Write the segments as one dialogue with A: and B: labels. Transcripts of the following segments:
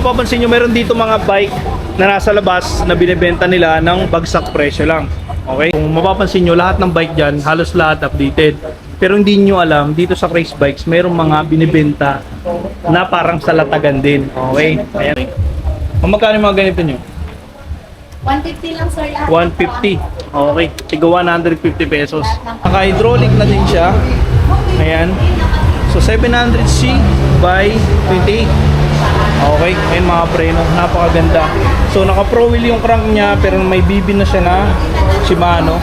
A: mapapansin nyo, meron dito mga bike na nasa labas na binibenta nila ng bagsak presyo lang. Okay? Kung mapapansin nyo, lahat ng bike dyan, halos lahat updated. Pero hindi nyo alam, dito sa Craze Bikes, merong mga binibenta na parang sa latagan din. Okay? Ayan. Magkano yung mga ganito nyo?
B: 150 lang sir lahat.
A: 150. Okay. Tiga 150 pesos. Naka-hydraulic na din siya. Ayan. So 700C by 28. Okay. Ayan mga preno. Napakaganda. So naka-pro wheel yung crank niya pero may BB na siya na Shimano.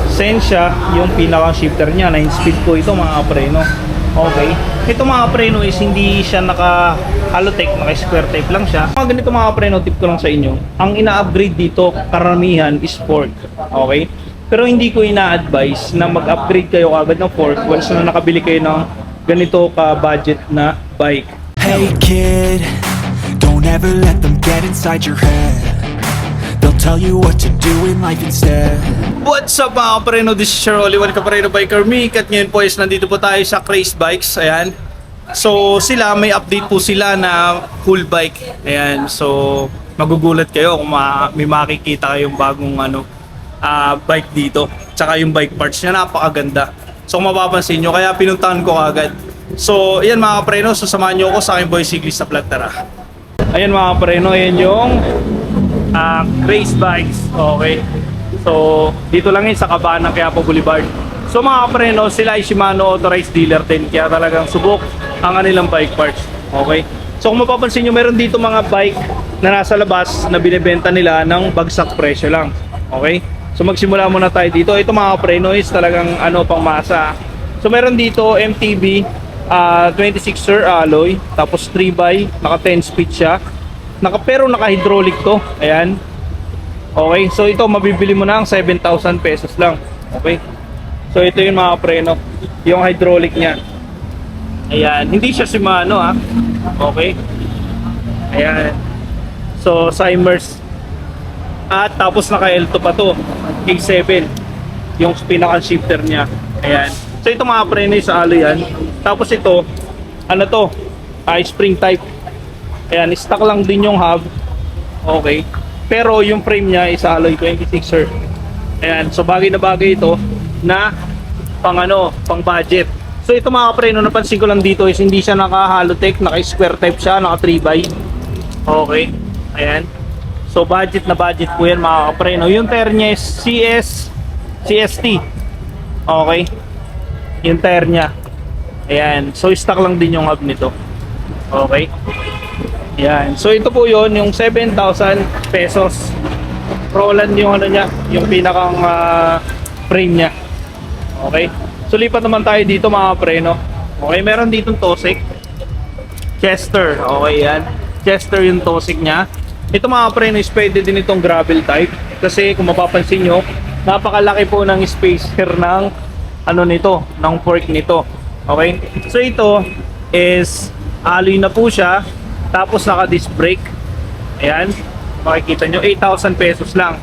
A: Sensya yung pinaka-shifter niya. 9-speed po ito mga preno. Okay. Ito mga preno is hindi siya naka-halotech, naka-square type lang siya. Mga ganito mga preno, tip ko lang sa inyo. Ang ina-upgrade dito, karamihan is fork. Okay? Pero hindi ko ina-advise na mag-upgrade kayo agad ng fork once na nakabili kayo ng ganito ka-budget na bike.
C: Hey kid, don't ever let them get inside your head. They'll tell you what to do in life instead.
A: What's up mga kapareno? This is your only one kapareno biker Mick. At ngayon po is nandito po tayo sa Craze Bikes. Ayan. So sila, may update po sila na full bike. Ayan. So magugulat kayo kung may makikita kayong bagong bike dito. Tsaka yung bike parts niya napakaganda. So kung mapapansin nyo, kaya pinuntahan ko agad. So ayan mga kapareno, sasamahan nyo ako sa aking boy cyclist sa vlog. Tara. Ayan mga kapareno, ayan yung Craze Bikes. Okay. So dito lang yun sa kabaan ng Quiapo Boulevard. So mga kapareno, sila ay Shimano authorized dealer din, kaya talagang subok ang kanilang bike parts. Okay. So kung mapapansin nyo, meron dito mga bike na nasa labas na binibenta nila ng bagsak presyo lang. Okay. So magsimula muna tayo dito. Ito mga kapareno is talagang pang masa. So meron dito MTB 26er alloy, tapos 3x, naka 10 speed siya. Pero naka-hydraulic to. Ayan. Okay. So ito mabibili mo na ang 7,000 pesos lang. Okay. So ito yung mga preno. Yung hydraulic niya. Ayan. Hindi siya Shimano ha. Okay. Ayan. So Simers. At tapos naka-L2 pa to. K7. Yung pinaka-shifter niya. Ayan. So ito mga preno sa alloy yan. Tapos ito, spring type. Ayan, stock lang din yung hub. Okay. Pero yung frame niya is alloy 26er. Ayan, so bagay na bagay ito na pang budget. So ito mga kapreno, napansin ko lang dito is hindi siya naka-halotech, naka-square type siya, naka 3x. Okay. Ayan. So budget na budget po yan mga kapreno. Yung tire niya is CST. Okay. Yung tire niya. Ayan. So stock lang din yung hub nito. Okay. Yan. So ito po yon yung 7,000 pesos. Roland yung niya, yung pinakang frame niya. Okay. So lipat naman tayo dito mga preno. Okay, meron ditong Tosik. Chester. Okay, yan. Chester yung Tosik niya. Ito mga preno is pwede din itong gravel type. Kasi kung mapapansin nyo, napakalaki po ng spacer ng nito, ng fork nito. Okay. So ito is alloy na po siya. Tapos naka-disc brake. Ayan. Makikita nyo, 8,000 pesos lang.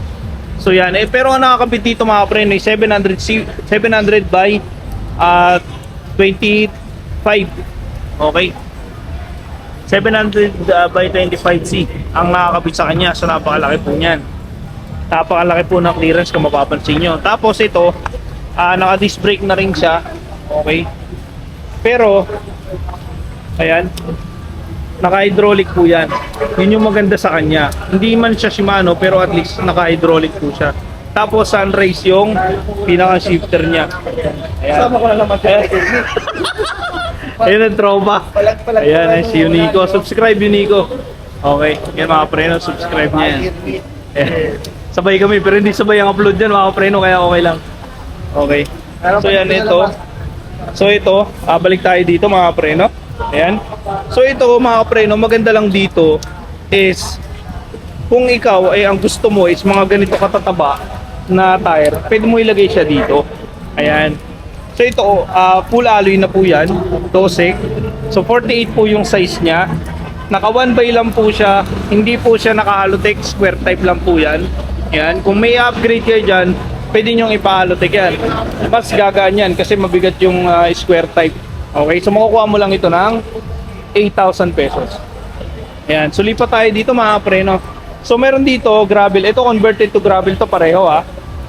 A: So yan. Pero ang nakakabit dito mga preno ay 700 by 25. Okay. 700 by 25C ang nakakabit sa kanya. So napakalaki po niyan. Napakalaki po ng clearance kung mapapansin nyo. Tapos ito, naka-disc brake na rin siya. Okay. Pero, ayan. Naka-hydraulic po yan. Yun yung maganda sa kanya. Hindi man siya Shimano pero at least naka-hydraulic po siya. Tapos sunrise yung pinaka-shifter niya. Ayan. Sama ko na naman siya. Ayan ang trauma. Ayan si Unico. Subscribe Unico. Okay. Yan mga preno. Subscribe niya yan. Ayan. Sabay kami pero hindi sabay ang upload yan mga preno. Kaya okay lang. Okay. So yan ito. So ito. Balik tayo dito mga preno. Ayan. So ito mga kapreno, maganda lang dito is kung ikaw ay ang gusto mo is mga ganito katataba na tire, pwede mo ilagay siya dito. Ayan. So ito, full alloy na po yan, Tosik. So 48 po yung size niya. Naka 1x lang po siya, hindi po siya naka-halotech, square type lang po yan. Ayan. Kung may upgrade kayo dyan, pwede nyong ipa-halotech yan. Mas gagaan yan kasi mabigat yung square type. Okay, so makukuha mo lang ito ng 8,000 pesos. Ayan, so lipat tayo dito mga preno. So meron dito gravel, ito converted to gravel to pareho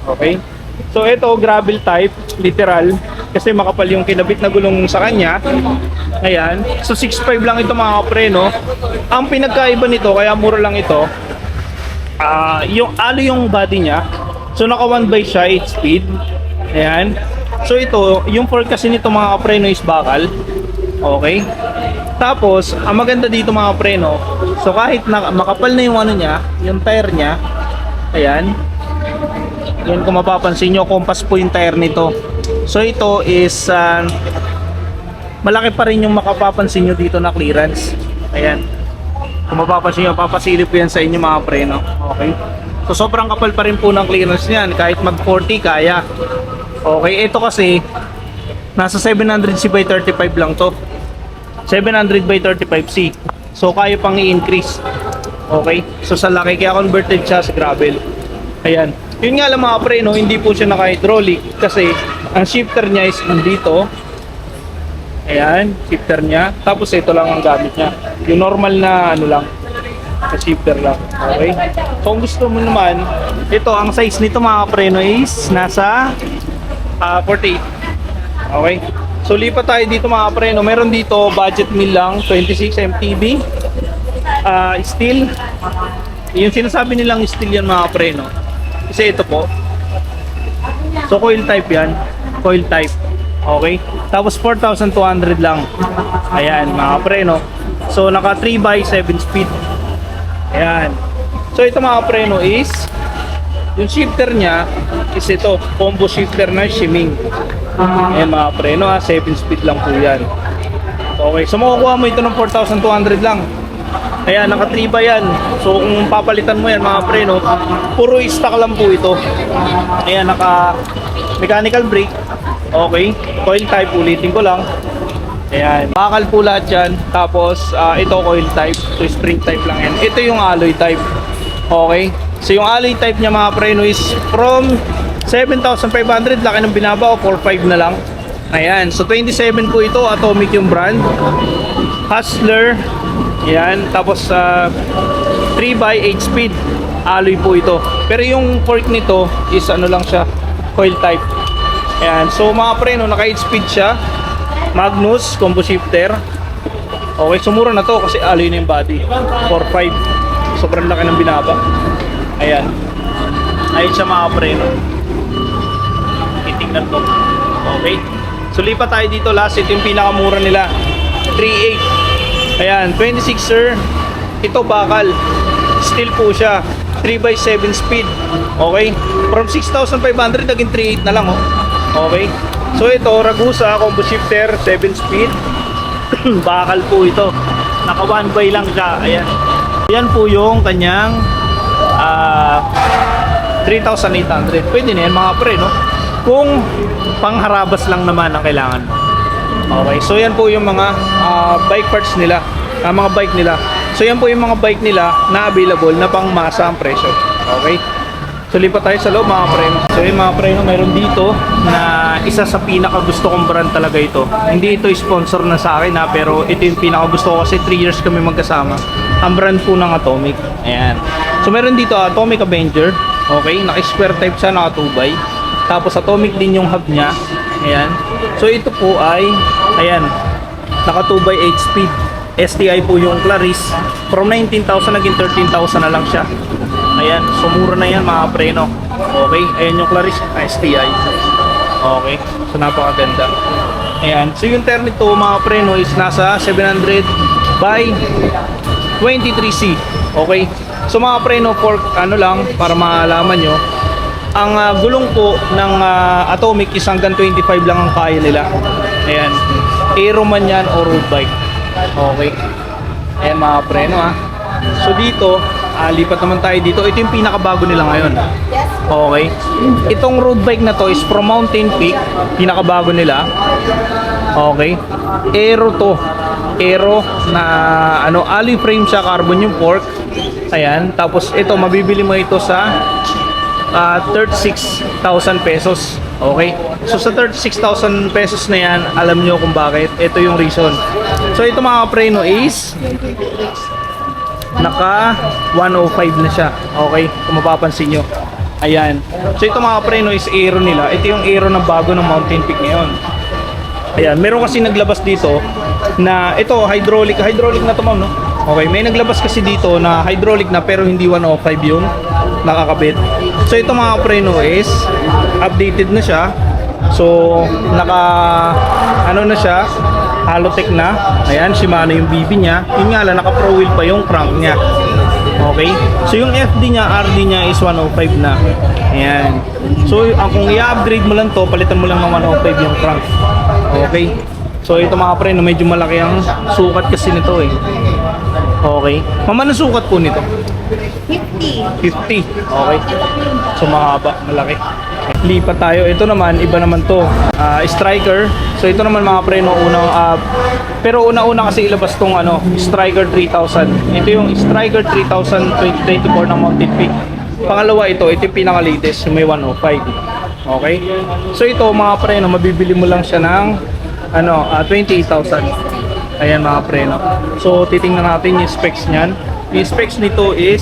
A: Okay. So ito gravel type, literal, kasi makapal yung kinabit na gulong sa kanya. Ayan, so 6.5 lang ito mga preno. Ang pinagkaiba nito, kaya mura lang ito, yung yung body niya. So naka 1 by siya, 8 speed. Ayan. So ito, yung fork kasi nito mga preno is bakal. Okay. Tapos, ang maganda dito mga preno, so kahit na makapal na yung ano niya, yung tire niya, ayan, yun kung mapapansin nyo, compass po yung tire nito. So ito is, malaki pa rin yung makapapansin nyo dito na clearance. Ayan, kung mapapansin nyo, papasilip po yan sa inyo mga preno. Okay, so sobrang kapal pa rin po ng clearance niyan, kahit mag 40 kaya. Okay, ito kasi, nasa 700C by 35 lang to. 700 by 35C. So kaya pang i-increase. Okay? So sa laki kaya converted siya sa gravel. Ayan. Yun nga lang mga preno, hindi po siya naka-hydraulic kasi ang shifter niya is nandito. Ayan, shifter niya. Tapos ito lang ang gamit niya. Yung normal na ano lang, na shifter lang. Okay? So kung gusto mo naman, ito ang size nito mga preno is nasa 48. Okay? So lipat tayo dito mga preno. Meron dito budget meal lang, 26 MTB. Steel. Yung sinasabi nilang steel yan mga preno. Kasi ito po. So coil type yan. Coil type. Okay. Tapos 4,200 lang. Ayan mga preno. So naka 3 by 7 speed. Ayan. So ito mga preno is yung shifter niya is ito. Combo shifter na shimming. Ayan mga preno 7 speed lang po yan. Okay, so makukuha mo ito ng 4,200 lang. Ayan, naka 3 by yan. So kung papalitan mo yan mga preno, puro stock lang po ito. Ayan, naka mechanical brake. Okay, coil type, ulitin ko lang. Ayan, bakal po lahat yan. Tapos ito coil type, so spring type lang yan. Ito yung alloy type. Okay, so yung alloy type niya mga preno is from 7,500, laki ng binaba ko, 4,500 na lang. Ayan, so 27 po ito, Atomic yung brand. Hustler. Ayan, tapos 3 by 8 speed. Alloy po ito. Pero yung fork nito is ano lang siya, coil type. Ayan, so mga preno, naka 8 speed siya. Magnus, combo shifter. Okay, so mura na to kasi alloy na yung body. 4,500. Sobrang laki ng binaba. Ayan. Ayun siya mga preno. Titingnan to. Okay. So lipat tayo dito last. Ito yung pinakamura nila. 3.8. Ayan, 26er. Ito bakal. Steel po siya. 3 by 7 speed. Okay. From 6,500 naging 3.8 na lang Okay. So ito, Ragusa combo shifter, 7 speed. Bakal po ito. Naka 1 by lang siya. Ayan. Yan po yung kanyang 3,800. Pwede na yan mga pre, no? Kung pangharabas lang naman ang kailangan mo. Okay, so yan po yung mga bike parts nila, mga bike nila. So yan po yung mga bike nila na available na pang masa ang presyo. Okay, so lipat tayo sa loob mga preno. So yung mga preno, mayroon dito na isa sa pinaka gusto kong brand talaga ito. Hindi ito sponsor na sa akin pero ito yung pinaka gusto ko kasi 3 years kami magkasama. Ang brand po ng Atomic. Ayan. So meron dito Atomic Avenger. Okay, naka-square type siya, naka 2 by. Tapos Atomic din yung hub niya. Ayan. So ito po ay, ayan, naka 2 by 8 speed. STI po yung Claris. From 19,000 naging 13,000 na lang siya. Ayan, so mura na yan mga preno. Okay, ayan yung Claris STI. Okay, so napakaganda. Ayan, so yung tire nito mga preno is nasa 700 by 23C. Okay, so mga preno, for ano lang, para malaman nyo, ang gulong po ng Atomic is hanggang 25 lang ang kaya nila. Ayan, aero man yan o road bike. Okay, ayan mga preno So dito, lipat naman tayo dito. Ito yung pinakabago nila ngayon. Okay, itong road bike na to is from Mountain Peak. Pinakabago nila. Okay, aero to. Aero na ano, alloy frame siya, carbon yung fork. Ayan, tapos ito mabibili mo ito sa 36,000 pesos. Okay, so sa 36,000 pesos na yan, alam nyo kung bakit. Ito yung reason. So ito mga preno is naka 105 na siya. Okay, kung mapapansin nyo. Ayan. So ito mga preno is aero nila. Ito yung aero ng bago ng Mountain Peak ngayon. Ayan, meron kasi naglabas dito na ito hydraulic na to ma'am, no? Okay, may naglabas kasi dito na hydraulic na pero hindi 105 yung nakakabit. So ito mga preno is updated na siya. So naka ano na siya, Halotech na. Ayan, Shimano yung BB niya. Yun nga lang, naka pro wheel pa yung crank niya. Okay? So yung FD niya, RD niya is 105 na. Ayan. So kung i-upgrade mo lang to, palitan mo lang ng 105 yung crank. Okay? So ito mga pre, no, medyo malaki ang sukat kasi nito eh. Okay? Mama, anong sukat po nito?
B: 50.
A: 50. Okay. So mahaba, malaki. Lipat tayo. Ito naman, iba naman to. Striker. So ito naman mga pre, no, unang pero una-una kasi ilabas tong ano, Striker 3000. Ito yung Striker 3000 2024 ng Mountain Peak. Pangalawa ito yung pinaka-latest, yung may 105. Okay? So ito mga pre, no, mabibili mo lang siya ng ano, 28,000. Ayan mga pre, no. So titingnan natin yung specs niyan. Yung specs nito is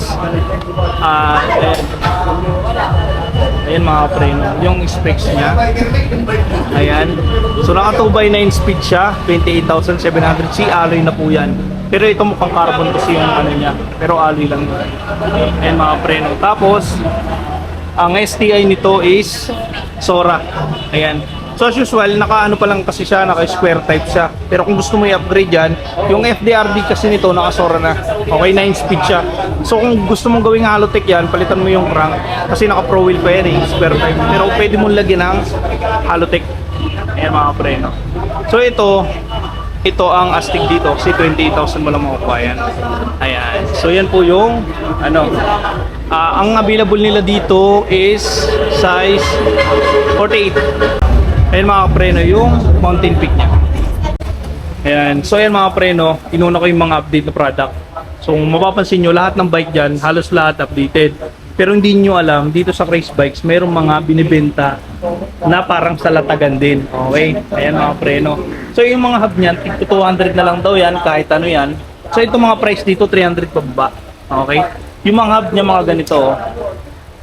A: ayan mga pre, no, yung specs niya. Ayan. So naka 2x9 speed siya, 28,700C, alloy na po yan. Pero ito mukhang carbon kasi yung ano niya, pero alloy lang yun. Ayan mga pre, no. Tapos ang STI nito is Sora. Ayan. So as usual, naka-ano pa lang kasi siya, naka-square type siya. Pero kung gusto mo i-upgrade yan, yung FDRD kasi nito, naka-Sora na. Okay, 9 speed siya. So kung gusto mong gawing Halotech yan, palitan mo yung crank. Kasi naka-pro wheel pa yan eh, square type. Pero pwede mong lagyan ng Halotech. Ayan mga pre, no? So ito ang astig dito kasi 28,000 mo lang makukuha yan. Ayan. So yan po yung ano, ang available nila dito is size 48. Ayan mga preno yung Mountain Peak niya. Ayan. So ayan mga preno, inuna ko yung mga update na product. So mapapansin nyo, lahat ng bike dyan, halos lahat updated. Pero hindi nyo alam, dito sa Craze Bikes, mayroong mga binibenta na parang sa latagan din. Okay? Ayan mga preno. So yung mga hub niyan, 200 na lang daw yan, kahit ano yan. So itong mga price dito, 300 pababa. Okay? Yung mga hub niya, mga ganito. Oh.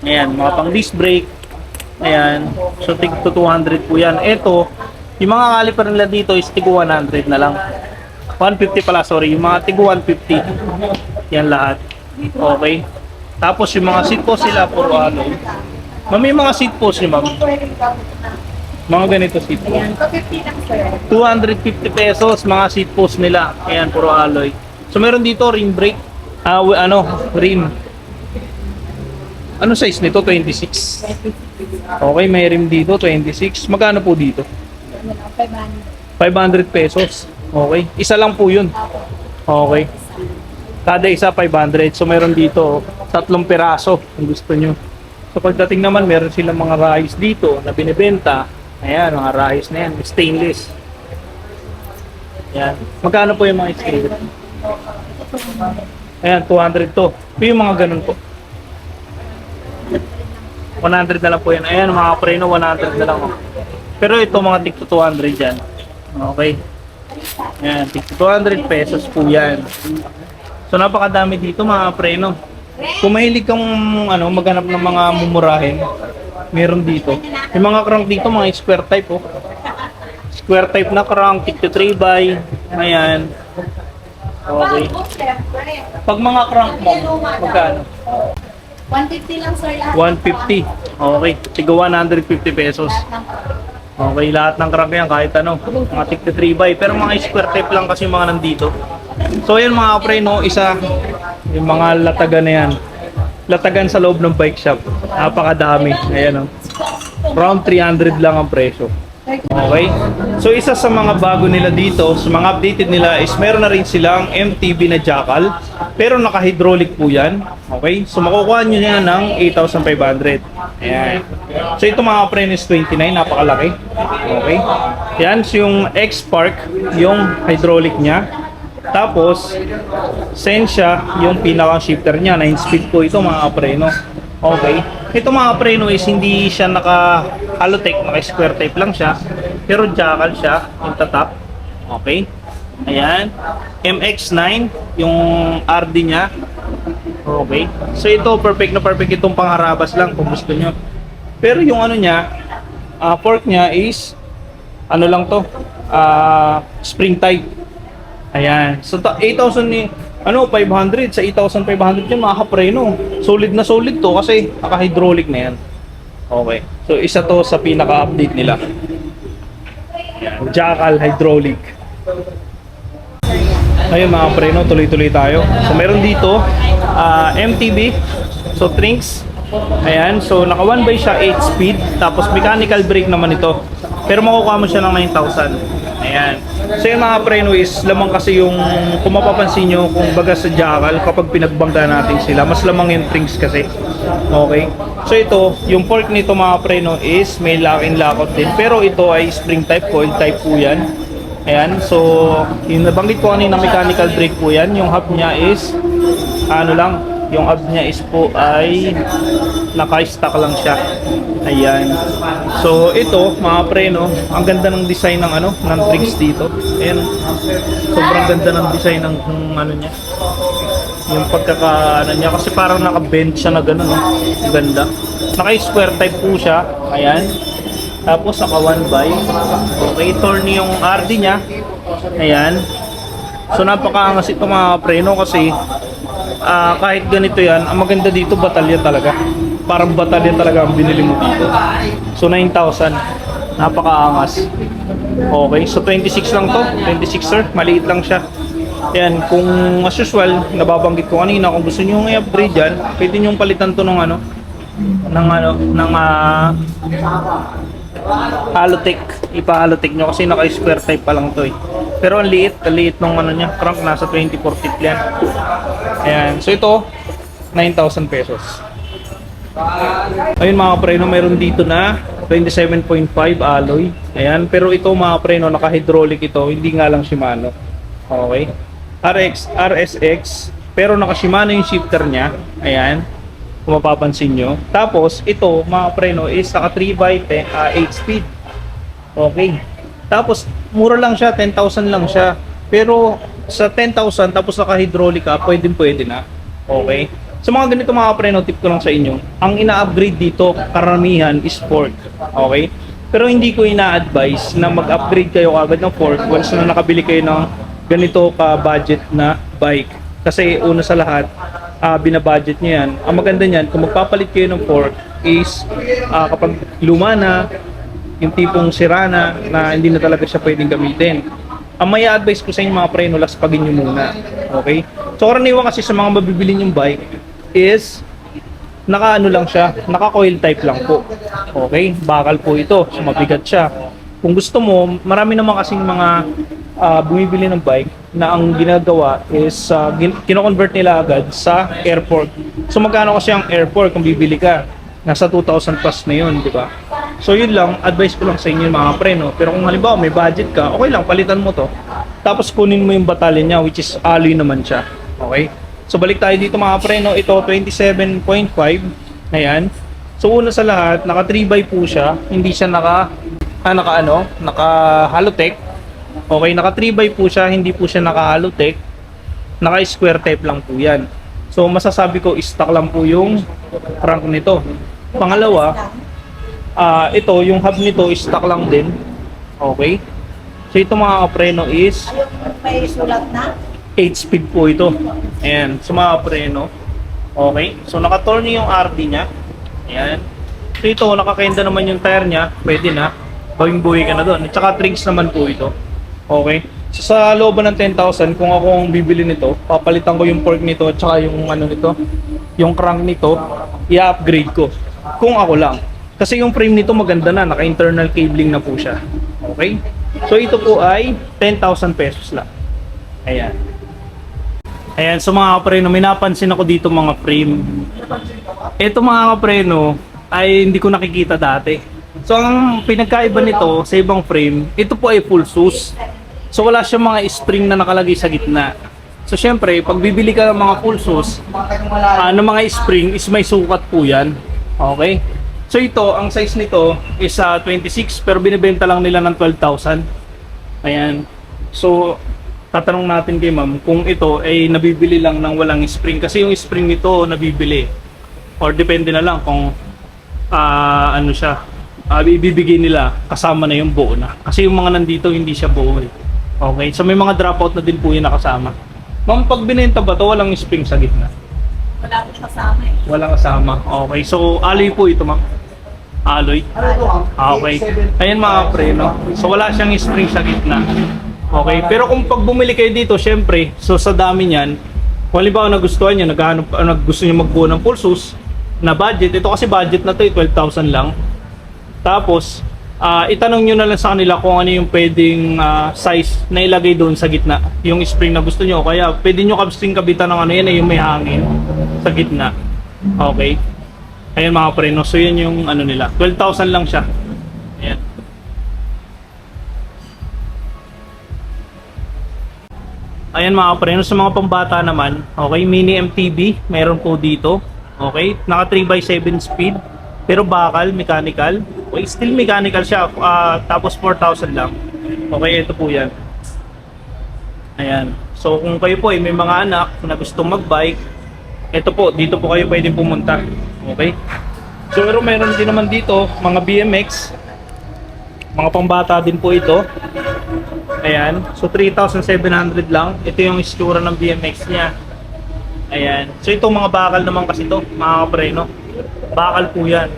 A: Ayan, mga pang disc brake. Ayan. So tig to 200 po yan. Ito, yung mga caliper nila dito is tig 100 na lang. 150 pala, sorry. Yung mga tig 150. Yan lahat. Okay. Tapos yung mga seat post sila, puro alloy. Ma'am, yung mga seat post niyo, ma'am. Mga ganito seat post.
B: Ayan, 250 lang sir.
A: 250 pesos mga seat post nila. Ayan, puro alloy. So meron dito rim brake. Rim. Ano size nito? 26. Okay, may rim dito, 26. Magkano po dito?
B: 500.
A: 500 pesos. Okay. Isa lang po yun. Okay. Kada isa 500. So meron dito 3 piraso kung gusto nyo. So pagdating naman, meron silang mga rahis dito na binibenta. Ayan, mga rahis na yan. Stainless. Ayan. Magkano po yung mga stainless? Ayan, 200 to. Yung mga ganun po. 100 na lang po yan. Ayan mga preno, 100 na lang. Pero ito mga tig 200 yan. Okay. Ayan, tig 200 pesos po yan. So napakadami dito mga preno. Kung mahilig kang ano, maghanap ng mga mumurahin, meron dito. Yung mga crank dito, mga square type oh. Square type na crank, tig 3x. Ayan. Okay. Pag mga crank mo, magkano?
B: 150 lang sir lahat.
A: 150. Okay. Tiga 150 pesos. Okay, lahat ng crank yan, kahit ano. Mga tig 3x. Pero mga square type lang kasi mga nandito. So yan mga pre, no, isa yung mga latagan na yan. Latagan sa loob ng bike shop. Napakadami. Ayan, oh. Around 300 lang ang presyo. Okay? So isa sa mga bago nila dito, sa mga updated nila is meron na rin silang MTB na jackal. Pero naka-hydraulic po yan. Okay? So makukuha nyo yan ng 8,500. Ayan. So ito mga pre is 29, napakalaki. Okay? Yan, so yung X-Spark, yung hydraulic niya. Tapos, Sensia, yung pinaka-shifter niya, 9 speed po ito mga preno. Okay. Ito mga preno is hindi siya naka-Halotech, naka-square type lang siya. Pero jackal siya, yung tatap. Okay. Ayan. MX-9, yung RD niya. Okay. So ito, perfect na perfect itong pangharabas lang kung gusto nyo. Pero yung ano niya, fork niya is, ano lang to, spring type. Ayan. So 8,000 ni, 500. Sa 8,500 yun, mga kapreno. Solid na solid to kasi naka-hydraulic na yan. Okay. So isa to sa pinaka-update nila. Ayan. Jackal hydraulic. Ayun mga preno, tuloy-tuloy tayo. So meron dito MTB, so Trinks. Ayan, so naka 1 by siya 8 speed, tapos mechanical brake naman ito. Pero makukuha mo siya ng 9,000. Ayan. So yung mga preno is lamang kasi yung, kung mapapansin nyo, kung baga sa Jackal, kapag pinagbangga natin sila, mas lamang yung Trinks kasi. Okay. So ito, yung fork nito mga preno is may lock-in lockout din. Pero ito ay spring type, coil type po yan. Ayan, so yung nabanggit ko kanina mechanical brake po yan. Yung hub niya is yung hub niya is po ay naka-stock lang siya. Ayan. So ito mga preno, ang ganda ng design ng ng Trinks dito. Ayan. Sobrang ganda ng design ng niya. Yung niya kasi parang naka-bend siya na gano'n, no? Ang ganda. Naka-square type po siya. Ayan. Tapos naka 1 by. Okay, torny yung RD niya. Ayan. So napakaangas ito mga preno kasi kahit ganito yan, ang maganda dito batalya talaga. Parang batalya talaga ang binili mo dito. So 9,000. Napakaangas. Okay, so 26 lang to. 26 sir, maliit lang siya. Ayan, kung as usual, nababanggit ko kanina, kung gusto niyo i-upgrade yan, pwede niyo palitan to ng Halotech, ipa-Halotech nyo kasi naka-square type pa lang to eh. Pero ang liit nung niya, crank nasa 24 tip yan. Ayan, so ito 9,000 pesos. Ayun mga preno, meron dito na 27.5 alloy. Ayan, pero ito mga preno, naka-hydraulic ito, hindi nga lang Shimano. Okay. RSX, pero naka-Shimano yung shifter niya. Ayan. Kung mapapansin nyo. Tapos, ito, mga preno, is naka 3 by 8 speed. Okay. Tapos, mura lang siya, 10,000 lang siya. Pero, sa 10,000, tapos naka-hydraulic ka, pwede na. Okay. So, mga ganito mga preno, tip ko lang sa inyo. Ang ina-upgrade dito, karamihan, is fork. Okay. Pero hindi ko ina-advise na mag-upgrade kayo agad ng fork once na nakabili kayo ng ganito ka-budget na bike. Kasi, una sa lahat, binabudget nyo yan. Ang maganda niyan, kung magpapalit kayo ng fork is kapag luma na, yung tipong sira na hindi na talaga siya pwedeng gamitin. Ang may advice ko sa inyo mga preno, laspagin nyo muna. Okay? So karaniwan kasi sa mga mabibili yung bike is lang siya, naka-coil type lang po. Okay? Bakal po ito, so mabigat siya. Kung gusto mo, marami naman kasing mga bumibili ng bike na ang ginagawa is kino-convert nila agad sa air fork. So magkano kasi ang air fork kung bibili ka? Nasa 2,000 plus na yun, di ba? So yun lang, advice ko lang sa inyo mga preno. Pero kung halimbawa may budget ka, okay lang, palitan mo to. Tapos kunin mo yung batalya niya, which is alloy naman siya. Okay? So balik tayo dito mga preno, ito 27.5. Ayan. So una sa lahat, naka 3 by po siya, hindi siya naka Halotech. Okay, naka 3 by po siya, hindi po siya naka Halotech. Naka square type lang po yan. So masasabi ko stock lang po yung crank nito. Pangalawa, ito yung hub nito stock lang din. Okay. So ito mga preno is
B: May sulat na?
A: 8 speed po ito. Ayan, so mga preno. Okay. So naka-torny yung RD niya. Ayan. So ito, nakakenda naman yung tire niya. Pwede na. Bawing-buhay ka na doon. At saka Trinks naman po ito. Okay. So sa looban ng 10,000, kung ako ang bibili nito, papalitan ko yung fork nito at saka yung nito, yung crank nito, i-upgrade ko. Kung ako lang. Kasi yung frame nito maganda na, naka-internal cabling na po siya. Okay? So ito po ay 10,000 pesos lang. Ayan. Ayan, so mga kapreno, may napansin ako dito mga frame. Ito mga kapreno ay hindi ko nakikita dati. So ang pinagkaiba nito sa ibang frame, ito po ay full sus. So wala siyang mga spring na nakalagay sa gitna. So syempre, pag bibili ka ng mga full sus, ng mga spring is may sukat po yan. Okay? So ito, ang size nito is 26 pero binibenta lang nila ng 12,000. Ayan. So tatanong natin kay ma'am kung ito ay nabibili lang ng walang spring. Kasi yung spring nito nabibili. Or depende na lang kung ano siya, ibibigay nila kasama na yung buo na. Kasi yung mga nandito hindi siya buo eh. Okay, so may mga dropout na din po yung nakasama. Ma'am, pag binenta ba to walang spring sa gitna?
B: Wala ko kasama eh.
A: Walang kasama. Okay, so alloy po ito ma'am. Alloy. Okay. Ayan mga pre, no? So wala siyang spring sa gitna. Okay, pero kung pag bumili kayo dito, syempre, so sa dami niyan, kung halimbawa nagustuhan niyo, gusto niyo magbuo ng pulsos na budget, ito kasi budget na to, 12,000 lang. Tapos, itanong niyo na lang sa kanila kung ano yung pwedeng size na ilagay doon sa gitna, yung spring na gusto niyo. Kaya pwede niyo string kabitan ng ano yan, yung may hangin sa gitna. Okay. Ayan mga pre, no? So yan yung ano nila, 12,000 lang siya. Ayan. Ayan mga pre, no? Sa mga pambata naman, okay, mini MTB, meron po dito. Okay, naka 3x7 speed, pero bakal, mechanical. Okay, still mechanical siya, tapos 4,000 lang. Okay, ito po yan. Ayan. So kung kayo po ay may mga anak na gustong mag-bike, ito po, dito po kayo pwedeng pumunta. Okay? So pero meron din naman dito, mga BMX, mga pambata din po ito. Ayan. So 3,700 lang. Ito yung istura ng BMX niya. Ayan. So itong mga bakal naman kasi to, mga kapreno. Bakal po yan.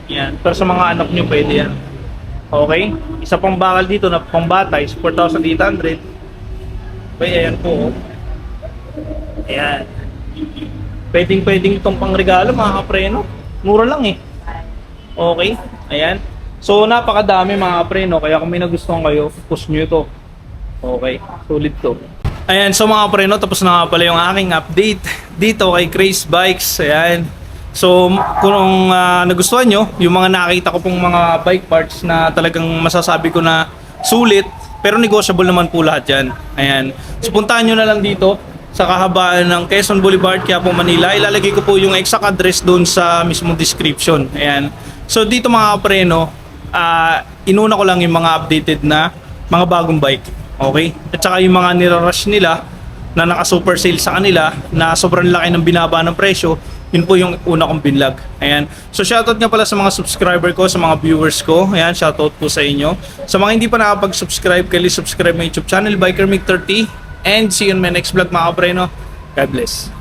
A: Ayan. Pero sa mga anak nyo pwede yan. Okay? Isa pang bakal dito na pambata is 4,800. Okay, ayan po. Ayan. Pwedeng itong pangregalo mga kapreno. Mura lang eh. Okay? Ayan. So napakadami mga kapreno. Kaya kung may nagustuhan kayo, push nyo ito. Okay, sulit to. Ayan, so mga preno, tapos na nga pala yung aking update dito kay Craze Bikes. Ayan. So kung nagustuhan nyo, yung mga nakita ko pong mga bike parts na talagang masasabi ko na sulit, pero negotiable naman po lahat yan. Ayan. So puntahan nyo na lang dito sa kahabaan ng Quezon Boulevard, Quiapo, Manila. Ilalagay ko po yung exact address doon sa mismong description. Ayan. So dito mga preno, inuna ko lang yung mga updated na mga bagong bike. Okay? At saka yung mga nirarush nila na naka-super sale sa kanila na sobrang laki ng binaba ng presyo, yun po yung una kong binlog. Ayan. So shoutout nga pala sa mga subscriber ko, sa mga viewers ko. Ayan, shoutout po sa inyo. Sa mga hindi pa nakapag-subscribe, kindly subscribe my YouTube channel, Biker Mig 30. And see you in my next vlog mga kapreno. God bless.